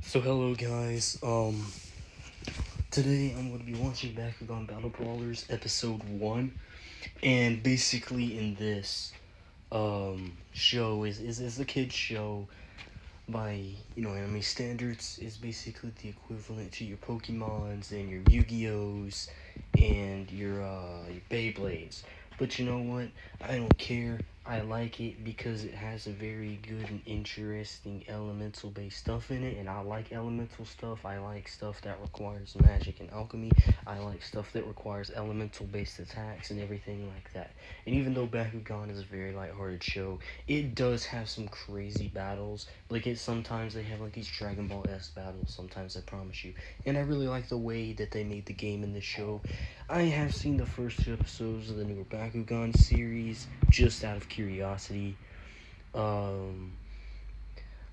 So hello guys, today I'm going to be watching Bakugan Battle Brawlers episode 1, and basically in this, show is a kid's show by, anime standards, is basically the equivalent to your Pokemons and your Yu-Gi-Ohs and your Beyblades. But you know what? I don't care. I like it because it has a very good and interesting elemental based stuff in it, and I like elemental stuff. I like stuff that requires magic and alchemy. I like stuff that requires elemental based attacks and everything like that. And even though Bakugan is a very lighthearted show, it does have some crazy battles. Like sometimes they have like these Dragon Ball S battles. Sometimes I promise you, and I really like the way that they made the game in this show. I have seen the first two episodes of the newer Bakugan series just out of curiosity. Um,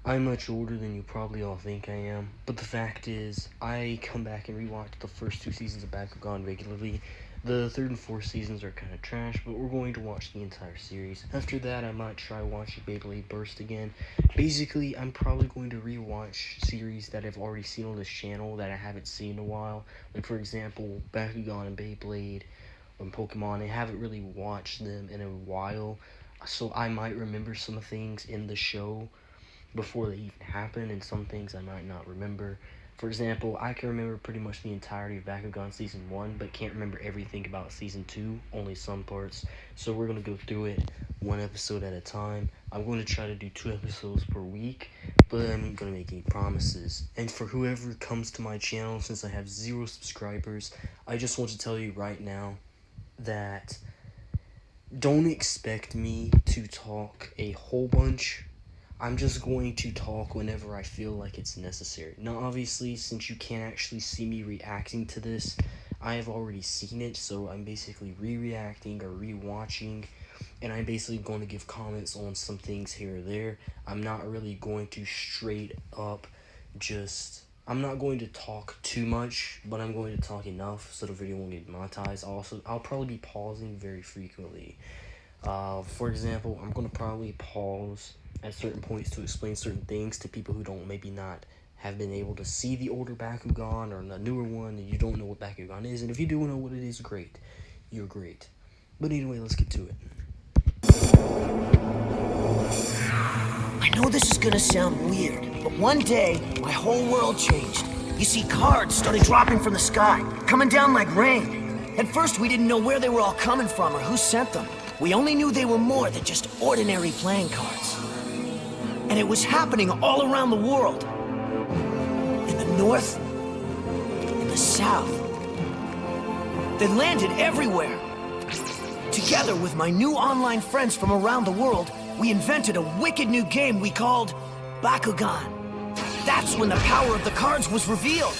I'm much older than you probably all think I am, but the fact is, I come back and rewatch the first two seasons of Bakugan regularly. The third and fourth seasons are kind of trash, but we're going to watch the entire series. After that, I might try watching Beyblade Burst again. Basically, I'm probably going to rewatch series that I've already seen on this channel that I haven't seen in a while. Like, for example, Bakugan and Beyblade and Pokemon. I haven't really watched them in a while, so I might remember some things in the show before they even happen, and some things I might not remember. For example, I can remember pretty much the entirety of Bakugan Season 1, but can't remember everything about Season 2, only some parts. So we're going to go through it one episode at a time. I'm going to try to do 2 episodes per week, but I'm not going to make any promises. And for whoever comes to my channel, since I have 0 subscribers, I just want to tell you right now that don't expect me to talk a whole bunch. I'm just going to talk whenever I feel like it's necessary. Now, obviously, since you can't actually see me reacting to this, I have already seen it, so I'm basically re-reacting or re-watching, and I'm basically going to give comments on some things here or there. I'm not really going to straight up just... I'm not going to talk too much, but I'm going to talk enough so the video won't get monetized. Also, I'll probably be pausing very frequently. For example, I'm going to probably pause at certain points to explain certain things to people who don't maybe not have been able to see the older Bakugan or the newer one, and you don't know what Bakugan is. And if you do know what it is, great. You're great. But anyway, let's get to it. I know this is gonna sound weird, but one day, my whole world changed. You see, cards started dropping from the sky, coming down like rain. At first, we didn't know where they were all coming from or who sent them. We only knew they were more than just ordinary playing cards. And it was happening all around the world. In the north, in the south. They landed everywhere. Together with my new online friends from around the world, we invented a wicked new game we called Bakugan. That's when the power of the cards was revealed.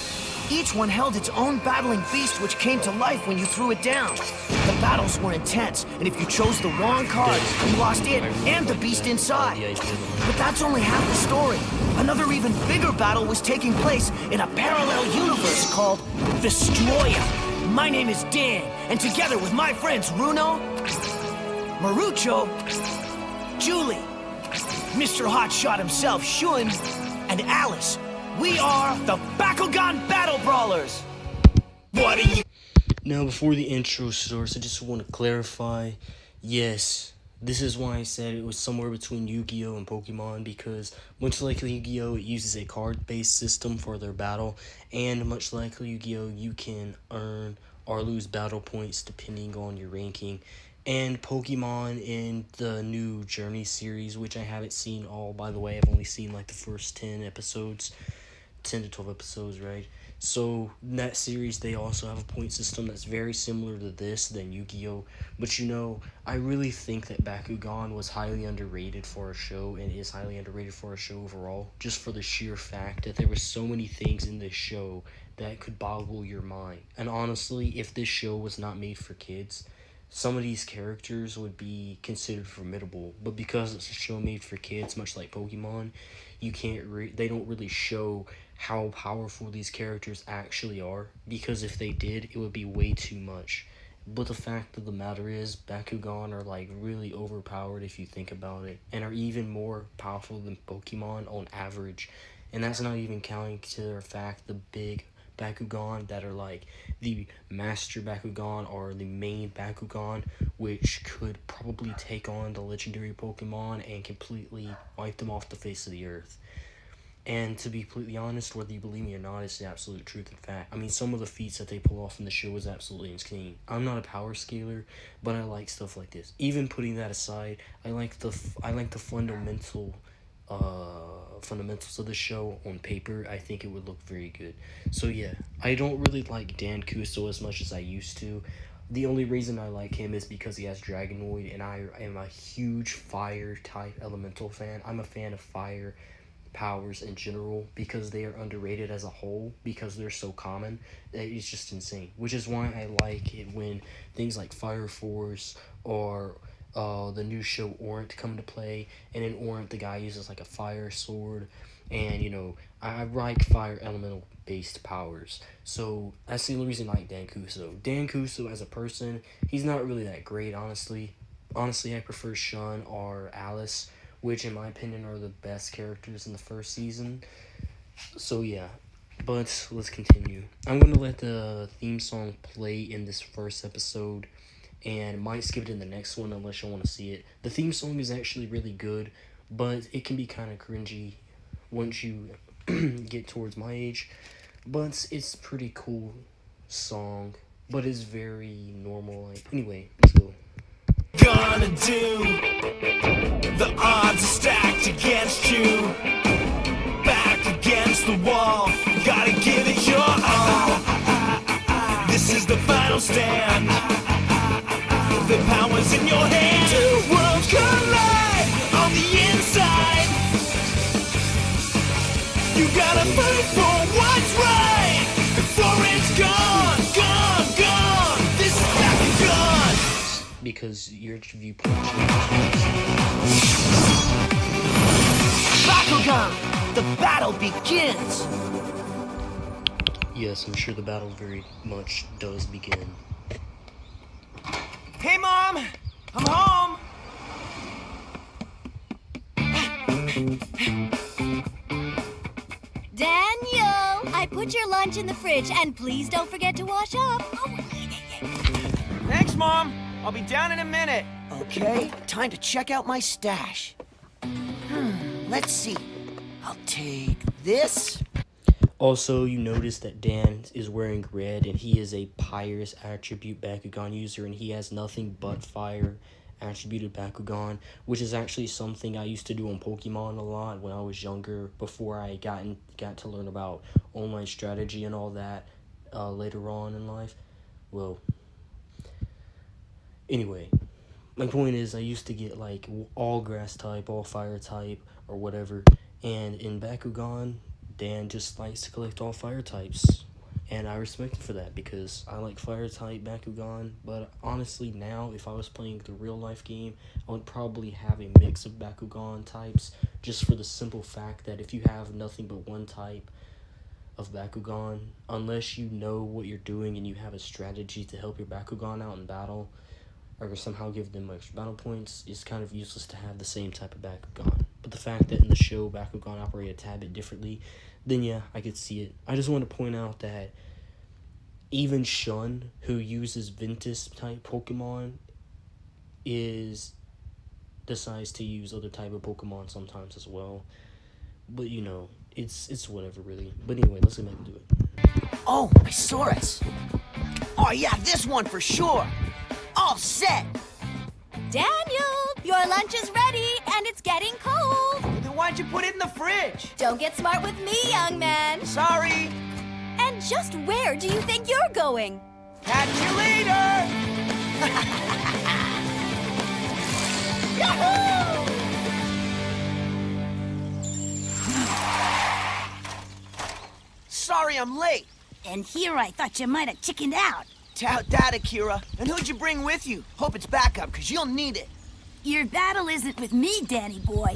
Each one held its own battling beast which came to life when you threw it down. The battles were intense, and if you chose the wrong card, you lost it and the beast inside. But that's only half the story. Another even bigger battle was taking place in a parallel universe called Destroya. My name is Dan, and together with my friends Runo, Marucho, Julie, Mr. Hotshot himself, Shun, and Alice, we are the Bakugan Battle Brawlers! What are you... Now, before the intro starts, I just want to clarify, yes, this is why I said it was somewhere between Yu-Gi-Oh! And Pokemon, because much like Yu-Gi-Oh! It uses a card-based system for their battle, and much like Yu-Gi-Oh! You can earn or lose battle points depending on your ranking. And Pokemon in the new Journey series, which I haven't seen all, by the way, I've only seen like the first 10 episodes, 10 to 12 episodes, right? So in that series, they also have a point system that's very similar to this than Yu-Gi-Oh! But you know, I really think that Bakugan was highly underrated for a show, and is highly underrated for a show overall, just for the sheer fact that there were so many things in this show that could boggle your mind. And honestly, if this show was not made for kids, some of these characters would be considered formidable, but because it's a show made for kids, much like Pokemon, you can't they don't really show how powerful these characters actually are, because if they did, it would be way too much. But the fact of the matter is, Bakugan are like really overpowered if you think about it, and are even more powerful than Pokemon on average. And that's not even counting to the fact the big Bakugan that are like the Master Bakugan or the main Bakugan, which could probably take on the legendary Pokemon and completely wipe them off the face of the earth. And to be completely honest, whether you believe me or not, it's the absolute truth and fact. I mean, some of the feats that they pull off in the show is absolutely insane. I'm not a power scaler, but I like stuff like this. Even putting that aside, I like the fundamentals of the show on paper. I think it would look very good. So yeah, I don't really like Dan Kuso as much as I used to. The only reason I like him is because he has Dragonoid, and I am a huge fire type elemental fan. I'm a fan of fire powers in general because they are underrated as a whole because they're so common. It's just insane, which is why I like it when things like Fire Force or the new show Orant come to play, and in Orant the guy uses like a fire sword, and you know, I like fire elemental based powers. So that's the only reason I like Dan Kuso. Dan Kuso as a person, he's not really that great, honestly. I prefer Shun or Alice, which in my opinion are the best characters in the first season. So yeah, but let's continue. I'm going to let the theme song play in this first episode, and might skip it in the next one unless you want to see it. The theme song is actually really good, but it can be kind of cringy once you get towards my age. But it's a pretty cool song, but it's very normal. Like, anyway, let's go. Gonna do, the odds are stacked against you. Back against the wall, gotta give it your all. This is the final stand. The power's in your hand. Two worlds collide on the inside. You gotta fight for what's right before it's gone, gone, gone. This is Bakugan. Because your viewpoint changes. Bakugan! The battle begins! Yes, I'm sure the battle very much does begin. Hey, Mom! I'm home! Daniel, I put your lunch in the fridge, and please don't forget to wash up. Thanks, Mom! I'll be down in a minute. Okay, time to check out my stash. Let's see. I'll take this. Also, you notice that Dan is wearing red, and he is a Pyrus attribute Bakugan user, and he has nothing but fire attributed Bakugan, which is actually something I used to do on Pokemon a lot when I was younger, before I got to learn about online strategy and all that later on in life. Well, anyway, my point is I used to get like all grass type, all fire type, or whatever, and in Bakugan, Dan just likes to collect all fire types, and I respect him for that because I like fire type Bakugan. But honestly, now if I was playing the real life game, I would probably have a mix of Bakugan types, just for the simple fact that if you have nothing but one type of Bakugan, unless you know what you're doing and you have a strategy to help your Bakugan out in battle, or somehow give them extra battle points, it's kind of useless to have the same type of Bakugan. But the fact that in the show Bakugan operate a tad bit differently, then yeah, I could see it. I just want to point out that even Shun, who uses Ventus type Pokemon, decides to use other type of Pokemon sometimes as well. But you know, it's whatever really. But anyway, let's get back into it. Oh, my Saurus. Oh yeah, this one for sure. All set. Daniel, your lunch is ready, and it's getting cold. Then why'd you put it in the fridge? Don't get smart with me, young man. Sorry. And just where do you think you're going? Catch you later! Yahoo! Sorry I'm late. And here I thought you might have chickened out. Tout that, Akira. And who'd you bring with you? Hope it's backup, because you'll need it. Your battle isn't with me, Danny boy.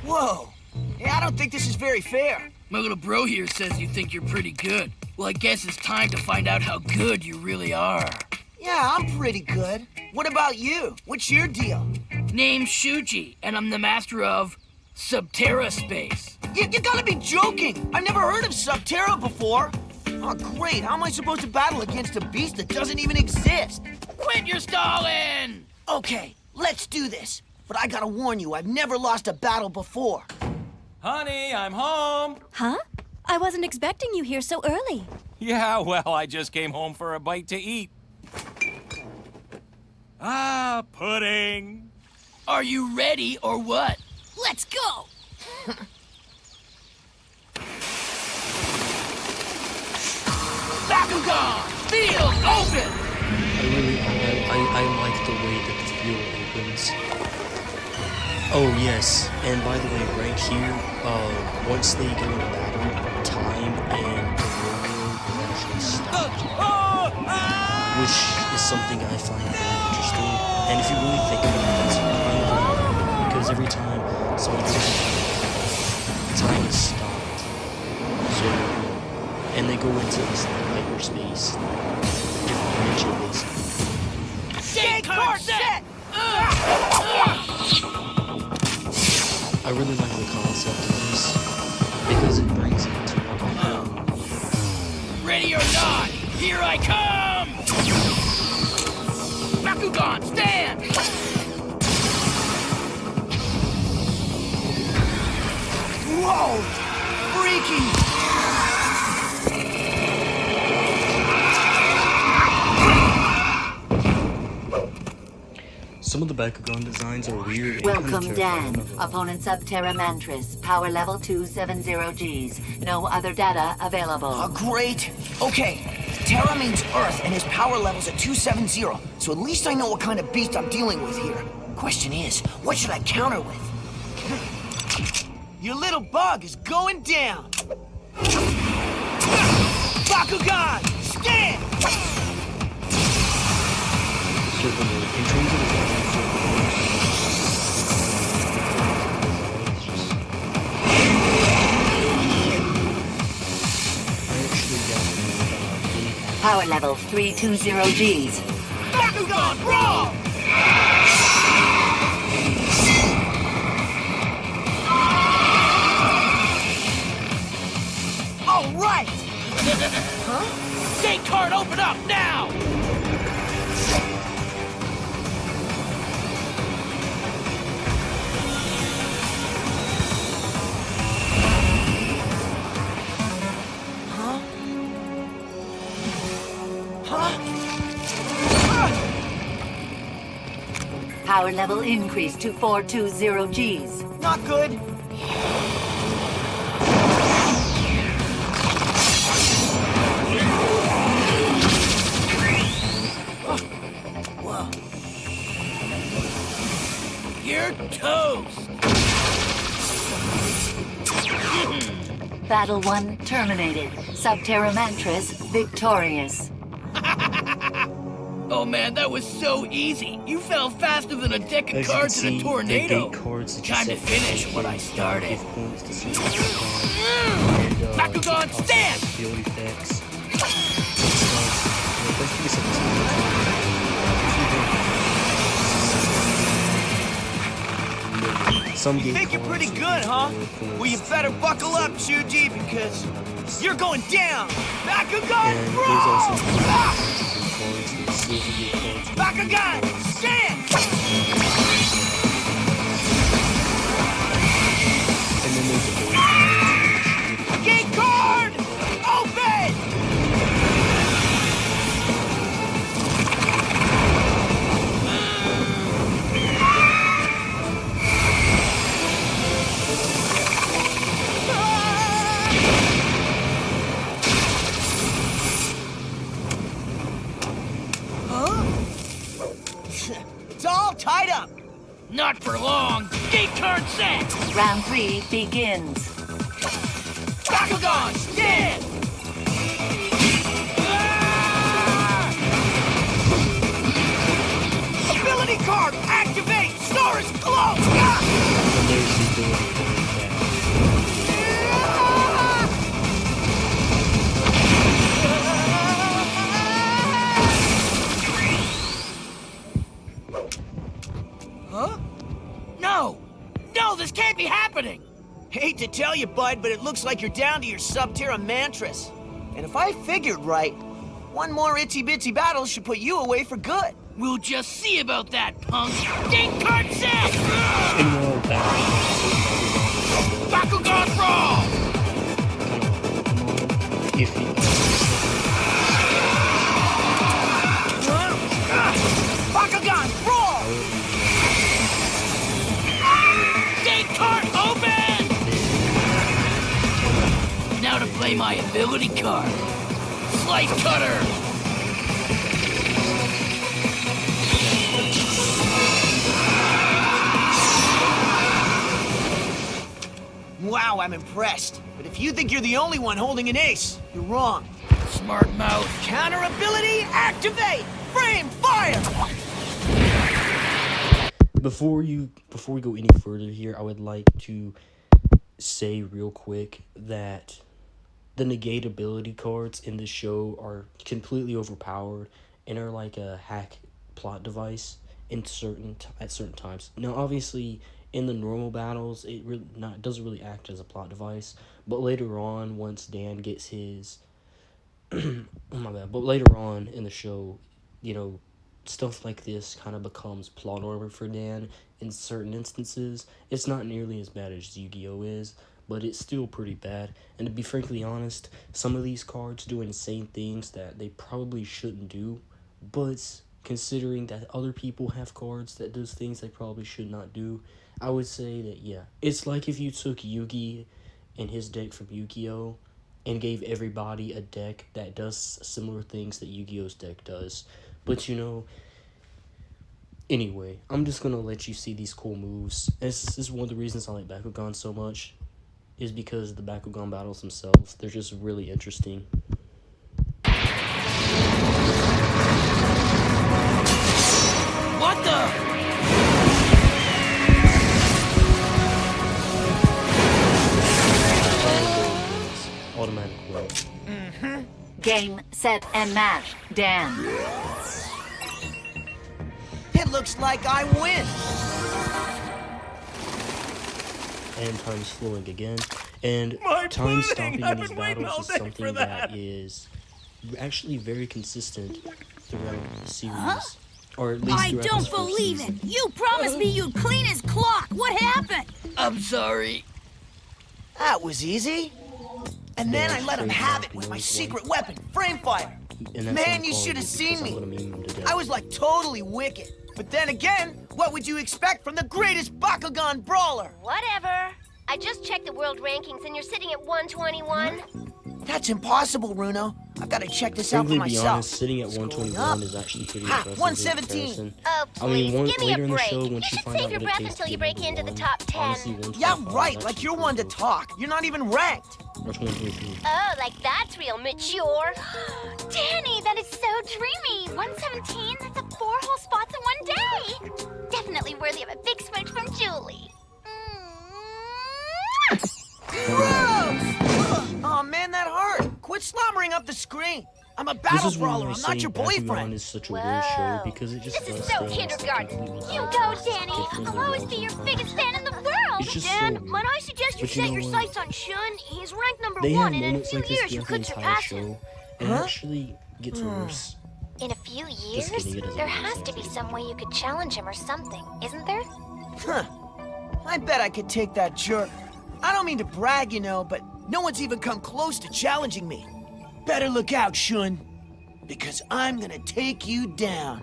Whoa. Hey, I don't think this is very fair. My little bro here says you think you're pretty good. Well, I guess it's time to find out how good you really are. Yeah, I'm pretty good. What about you? What's your deal? Name's Shuji, and I'm the master of Subterra space. You gotta be joking! I've never heard of Subterra before! Oh, great. How am I supposed to battle against a beast that doesn't even exist? Quit your stalling! Okay, let's do this. But I gotta warn you, I've never lost a battle before. Honey, I'm home. Huh? I wasn't expecting you here so early. Yeah, well, I just came home for a bite to eat. Ah, pudding. Are you ready or what? Let's go! Bakugan! Field open! I like the way that the field opens. Oh yes, and by the way, right here, once they go into battle, time and the world will actually stop. Which is something I find very interesting. And if you really think about it, that's kind of cool, because every time someone goes into battle, time is stopped. So, and they go into this hyperspace, different dimension basically. Gate card set! I really like the concept of this because it brings it to like a whole. Ready or not, here I come! Bakugan, stand! Whoa! Freaky! Some of the Bakugan designs are weird. And Welcome, kind of Dan. terrifying. Opponent Subterra Mantris. Power level 270 Gs. No other data available. Oh, great. Okay, Terra means Earth, and his power level's at 270, so at least I know what kind of beast I'm dealing with here. Question is, what should I counter with? Your little bug is going down! Bakugan, stand! Certainly, in terms of the Power level 320 Gs. Bakugan, brawl! All right! Huh? Gate card open up now! Power level increased to 420 Gs. Not good. You're toast! Battle 1 terminated. Subterra Mantris victorious. Oh man, that was so easy. You fell faster than a deck of As you cards can in a see, tornado. the gate cards that you Time to set finish what I started. give points to certain Bakugan, and, Bakugan, also stand! Field effects. Some You think you're pretty good, huh? Well, you better buckle up, Shuji, because you're going down! Bakugan, and brawl! there's also Ah! cards, the silver gate cards. Bakugan, stand! And then there's the gold cards. Gate card! Open! It's all tied up! Not for long. Gate card set! Round 3 begins. Bakugan, stand! Ability card, activate! Stars glow! And there's the ability card back. Huh? No! No, this can't be happening! Hate to tell you, bud, but it looks like you're down to your Subterra Mantras. And if I figured right, one more itsy-bitsy battle should put you away for good. We'll just see about that, punk. Ding card set! Anymore Bakugan Brawl! If you Bakugan, brawl! Ding card open! Now to play my ability card. Slice Cutter! Wow, I'm impressed. But if you think you're the only one holding an ace, you're wrong. Smart mouth. Counter ability, activate! Frame fire! Before we go any further here, I would like to say real quick that the negate ability cards in this show are completely overpowered and are like a hack plot device at certain times. Now, obviously, in the normal battles, it doesn't really act as a plot device. But later on, once Dan gets his, my bad. But later on in the show, you know, stuff like this kind of becomes plot armor for Dan in certain instances. It's not nearly as bad as Yu-Gi-Oh is, but it's still pretty bad. And to be frankly honest, some of these cards do insane things that they probably shouldn't do, but considering that other people have cards that does things they probably should not do, I would say that, yeah, it's like if you took Yugi and his deck from Yu-Gi-Oh! And gave everybody a deck that does similar things that Yu-Gi-Oh's deck does. But, you know, anyway, I'm just going to let you see these cool moves. This is one of the reasons I like Bakugan so much, is because the Bakugan battles themselves, they're just really interesting. What the? Automatic win. Game, set, and match. Dan. It looks like I win. And time slowing again. And My time pudding! stopping I've in these been waiting all battles is day something for that that. is actually very consistent throughout the series. Or at least I throughout don't this first believe season. it. You promised me you'd clean his clock. What happened? I'm sorry. That was easy. And then I let him have it with my secret weapon, frame fire. And that's Man, what you I'm should have calling seen it, because I'm me. gonna meme him to death. I was like totally wicked. But then again, what would you expect from the greatest Bakugan brawler? Whatever. I just checked the world rankings and you're sitting at 121. That's impossible, Runo. I've got to check this out for Frankly, to be myself. honest, sitting at 121 is actually pretty Ha, impressive. 117. in Oh, comparison. I mean, please, give me later a in the break. show, You once should find out save your what it breath takes until to you get break number into the one, top 10. honestly, Yeah, 125 right, is like you're actually one to pretty talk. You're not even ranked. cool. Or 23. Oh, like that's real mature. Danny, that is so dreamy. 117, that's a 4 whole spots in one day. Definitely worthy of a big smooch from Julie. Gross! Oh man, that hurt. Quit slobbering up the screen. I'm a This battle is why brawler. I'm I'm not saying your Bakugan boyfriend. is such a weird show, Whoa. because it just This is does so things kindergarten. completely You out go, of Danny. different I'll always be your biggest fan in the world. It's just Dan, so might I suggest you But you set know your what? sights on Shun? He's ranked number They 1, have and in a moments few like this years you throughout the could entire surpass him. show, and it actually gets worse. In a few Just years, kidding, it doesn't there make has sense. to be some way you could challenge him or something, isn't there? Huh. I bet I could take that jerk. I don't mean to brag, you know, but no one's even come close to challenging me. Better look out, Shun, because I'm gonna take you down.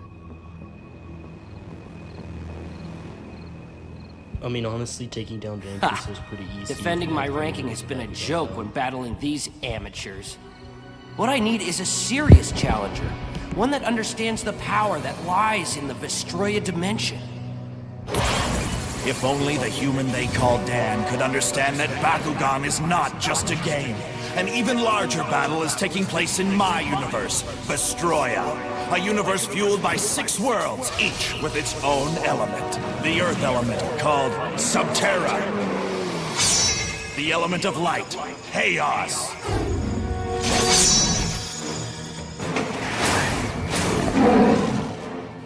I mean, honestly, taking down Vanquish is pretty easy. Defending my ranking has been a joke when battling these amateurs. What I need is a serious challenger, one that understands the power that lies in the Vestroya dimension. If only the human they call Dan could understand that Bakugan is not just a game. An even larger battle is taking place in my universe, Vestroya. A universe fueled by 6 worlds, each with its own element. The Earth element, called Subterra. The element of light, Chaos.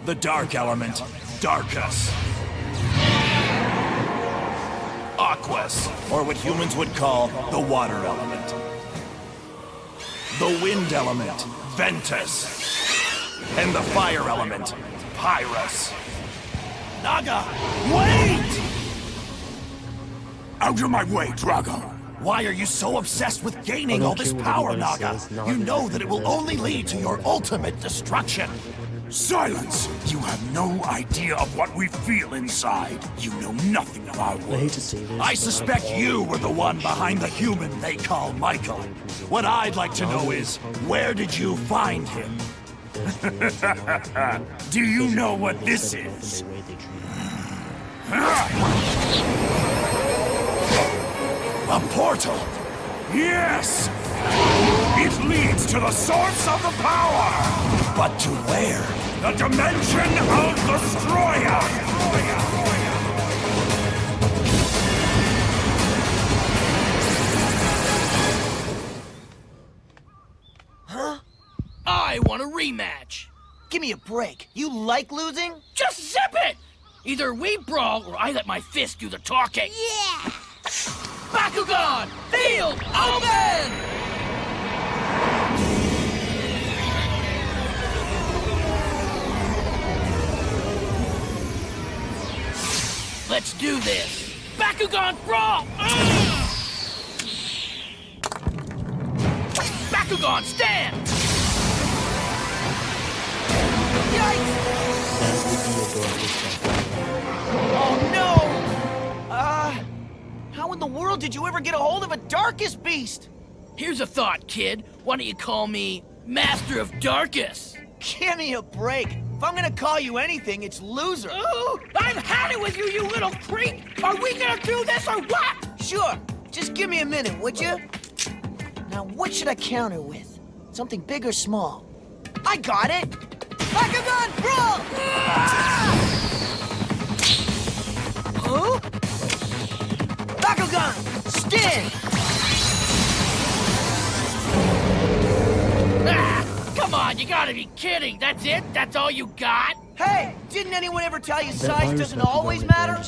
The Dark element, Darkus. aquas, or what humans would call the water element. The wind element, Ventus. And the fire element, Pyrus. Naga, wait! Out of my way, Drago. Why are you so obsessed with gaining all this power, Naga? You know that it will only lead to your ultimate destruction. Silence! You have no idea of what we feel inside. You know nothing of our world. I hate to say this. I suspect you were the one behind the human they call Michael. What I'd like to know is, where did you find him? Do you know what this is? A portal! Yes! It leads to the source of the power! But to where? The dimension of Destroyer! Huh? I want a rematch. Give me a break. You like losing? Just zip it! Either we brawl or I let my fist do the talking. Yeah! Bakugan! Field open! Let's do this! Bakugan brawl! Bakugan stand! Oh no! How in the world did you ever get a hold of a Darkest Beast? Here's a thought, kid. Why don't you call me Master of Darkest? Give me a break. If I'm gonna call you anything, it's loser. Ooh, I've had it with you, you little creep! Are we gonna do this or what? Sure. Just give me a minute, would you? Now, what should I counter with? Something big or small? I got it! Bakugan brawl! Huh? Bakugan stand! Come on, you gotta be kidding. That's it? That's all you got? Hey, didn't anyone ever tell you size doesn't always matter?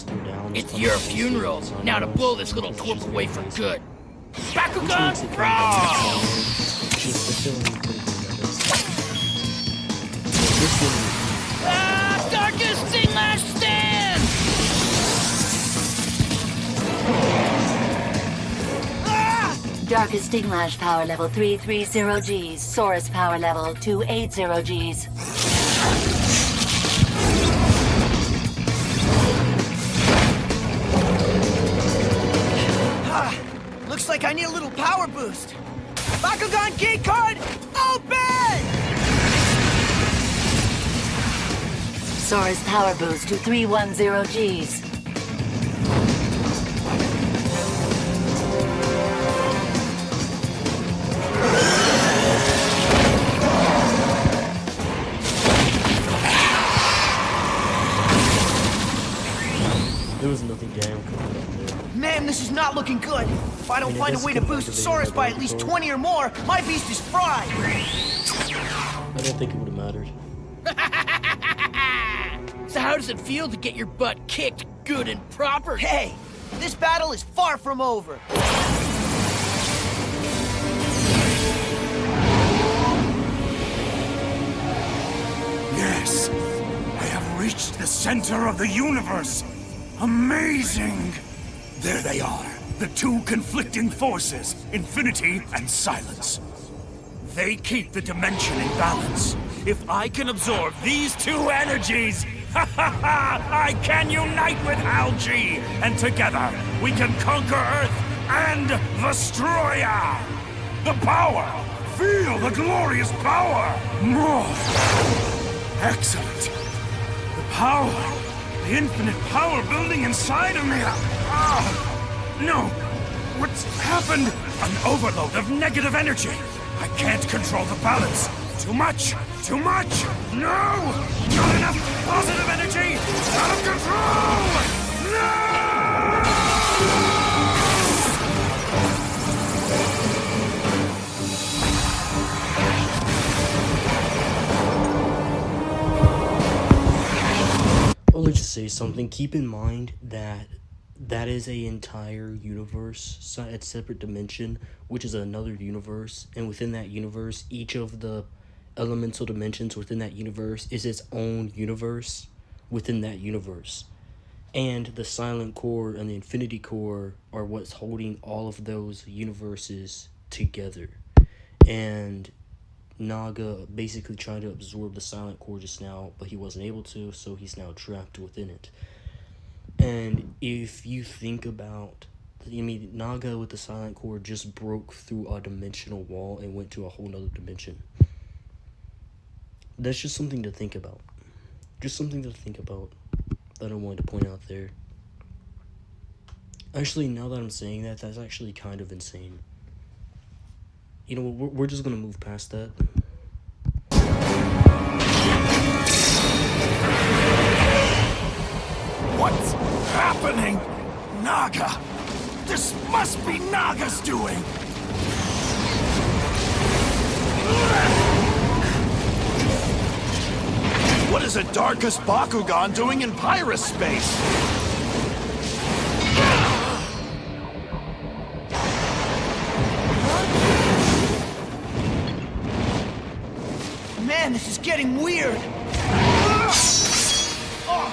It's your funeral. Now to blow this little twerp away for good. Bakugan brawl! Darkest Sting Lash stand! Darkest Sting Lash power level 330 Gs. Saurus power level 280 Gs. Looks like I need a little power boost. Bakugan key card, open! Saurus power boost to 310 Gs. There was nothing damn coming up there. Man, this is not looking good. If I don't find a way to boost Saurus by at least 20 or more, my beast is fried. I don't think it would have mattered. So how does it feel to get your butt kicked good and proper? Hey, this battle is far from over. Yes, I have reached the center of the universe. Amazing! There they are, the two conflicting forces, infinity and silence. They keep the dimension in balance. If I can absorb these two energies, I can unite with Algae, and together we can conquer Earth and Destroyer! The power! Feel the glorious power! More! Excellent! The power! The infinite power building inside of me! No! What's happened? An overload of negative energy! I can't control the balance! Too much! Too much! No! Not enough positive energy! Out of control! No! I'll just say something. Keep in mind that that is a entire universe, a separate dimension, which is another universe, and within that universe, each of the elemental dimensions within that universe is its own universe within that universe. And the Silent Core and the Infinity Core are what's holding all of those universes together. And Naga basically tried to absorb the Silent Core just now, but he wasn't able to, so he's now trapped within it. And if you think about, Naga with the Silent Core just broke through a dimensional wall and went to a whole nother dimension. That's just something to think about. Just something to think about that I wanted to point out there. Actually, now that I'm saying that, that's actually kind of insane. You know what, we're just gonna move past that. What's happening? Naga! This must be Naga's doing! What is a darkest Bakugan doing in Pyrus space? Man, this is getting weird. Huh?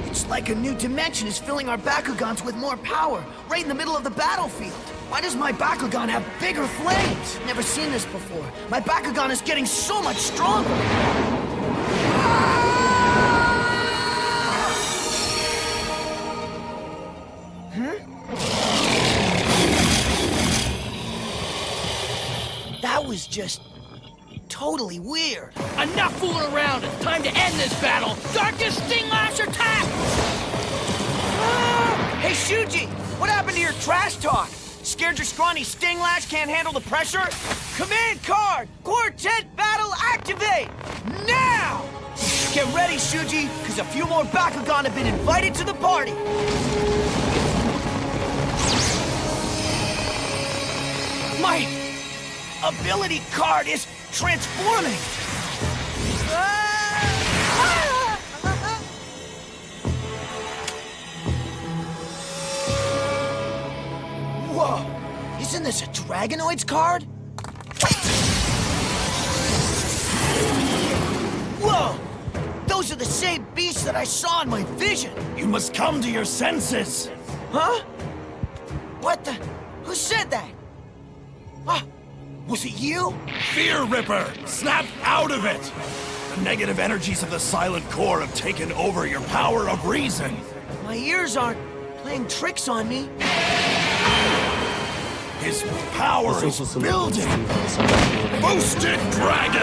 It's like a new dimension is filling our Bakugans with more power, right in the middle of the battlefield. Why does my Bakugan have bigger flames? Never seen this before. My Bakugan is getting so much stronger. That was just totally weird. Enough fooling around. It's time to end this battle. Darkest Sting Lash attack! Hey, Shuji, what happened to your trash talk? Scared your scrawny Sting Lash can't handle the pressure? Command card! Quartet battle activate! Now! Get ready, Shuji, because a few more Bakugan have been invited to the party! My ability card is transforming! Whoa! Isn't this a Dragonoid's card? Whoa! Those are the same beasts that I saw in my vision! You must come to your senses! Huh? What the? Who said that? Was it you? Fear Ripper! Snap out of it! The negative energies of the Silent Core have taken over your power of reason. My ears aren't playing tricks on me. His power is building! Boosted Dragon!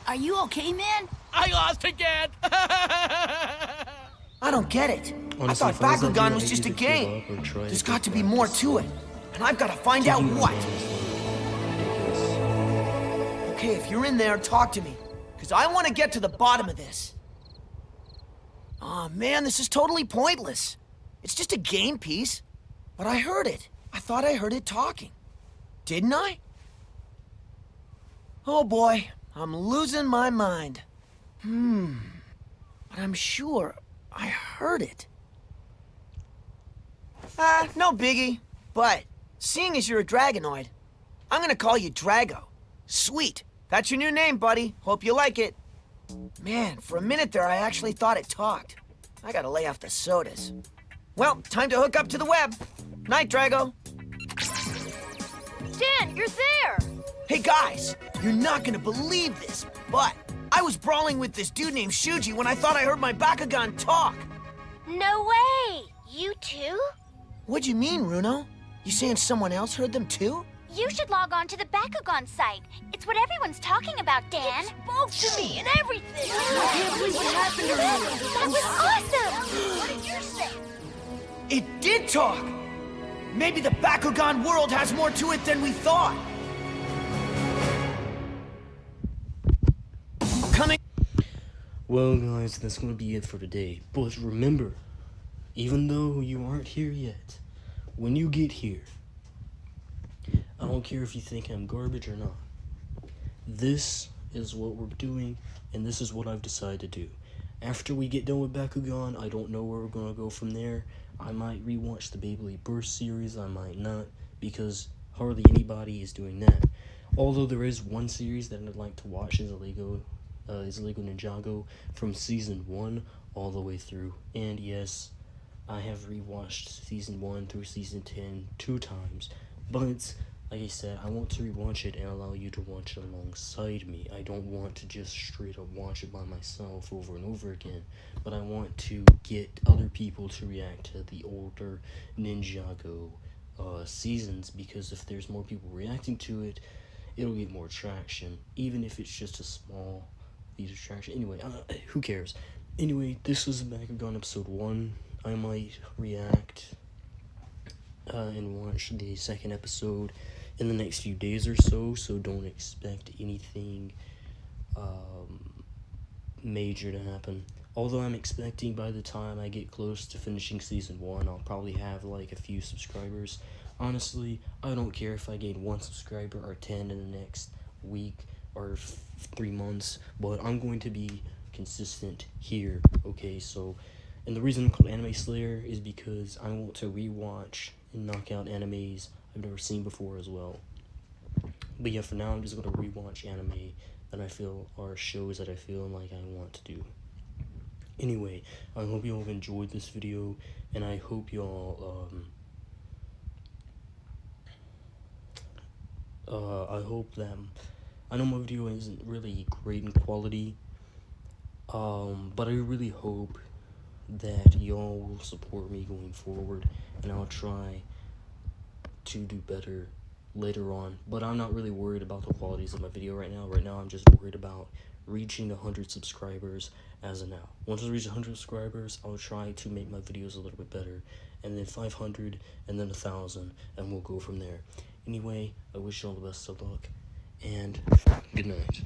Are you okay, man? I lost again! I don't get it. Honestly, I thought Bakugan was just a game. There's got to be more to it. And I've got to find out what. Okay, if you're in there, talk to me. Because I want to get to the bottom of this. Aw, man, this is totally pointless. It's just a game piece. But I heard it. I thought I heard it talking. Didn't I? Oh boy, I'm losing my mind. But I'm sure I heard it. No biggie. But, seeing as you're a Dragonoid, I'm gonna call you Drago. Sweet. That's your new name, buddy. Hope you like it. Man, for a minute there, I actually thought it talked. I gotta lay off the sodas. Well, time to hook up to the web. Night, Drago. Dan, you're there! Hey, guys, you're not gonna believe this, but I was brawling with this dude named Shuji when I thought I heard my Bakugan talk. No way! You too? What'd you mean, Runo? You saying someone else heard them too? You should log on to the Bakugan site. It's what everyone's talking about, Dan. It spoke to me and everything! I can't believe what happened to me! That was awesome! What did you say? It did talk! Maybe the Bakugan world has more to it than we thought. Coming. Well, guys, that's gonna be it for today. But remember, even though you aren't here yet, when you get here, I don't care if you think I'm garbage or not, this is what we're doing, and this is what I've decided to do. After we get done with Bakugan, I don't know where we're gonna go from there. I might rewatch the Beyblade Burst series, I might not, because hardly anybody is doing that. Although there is one series that I'd like to watch is Lego Ninjago from season 1 all the way through. And yes, I have rewatched season 1 through season 10 2 times. But like I said, I want to rewatch it and allow you to watch it alongside me. I don't want to just straight up watch it by myself over and over again, but I want to get other people to react to the older Ninjago seasons, because if there's more people reacting to it, it'll get more traction, even if it's just a small traction. Anyway, who cares? Anyway, this was Bakugan episode 1. I might react and watch the second episode in the next few days or so, so don't expect anything major to happen. Although I'm expecting by the time I get close to finishing season 1, I'll probably have like a few subscribers. Honestly, I don't care if I gain 1 subscriber or 10 in the next week or 3 months, but I'm going to be consistent here, okay? So, and the reason I'm called Anime Slayer is because I want to rewatch and knock out animes I've never seen before as well. But yeah, for now, I'm just going to rewatch anime that I feel are shows that I feel like I want to do. Anyway, I hope you all have enjoyed this video, and I hope you all, I hope that, I know my video isn't really great in quality, but I really hope that y'all will support me going forward, and I'll try to do better later on. But I'm not really worried about the qualities of my video right now. Right now, I'm just worried about reaching 100 subscribers as of now. Once I reach 100 subscribers, I'll try to make my videos a little bit better, and then 500, and then 1,000, and we'll go from there. Anyway, I wish you all the best of luck, and good night.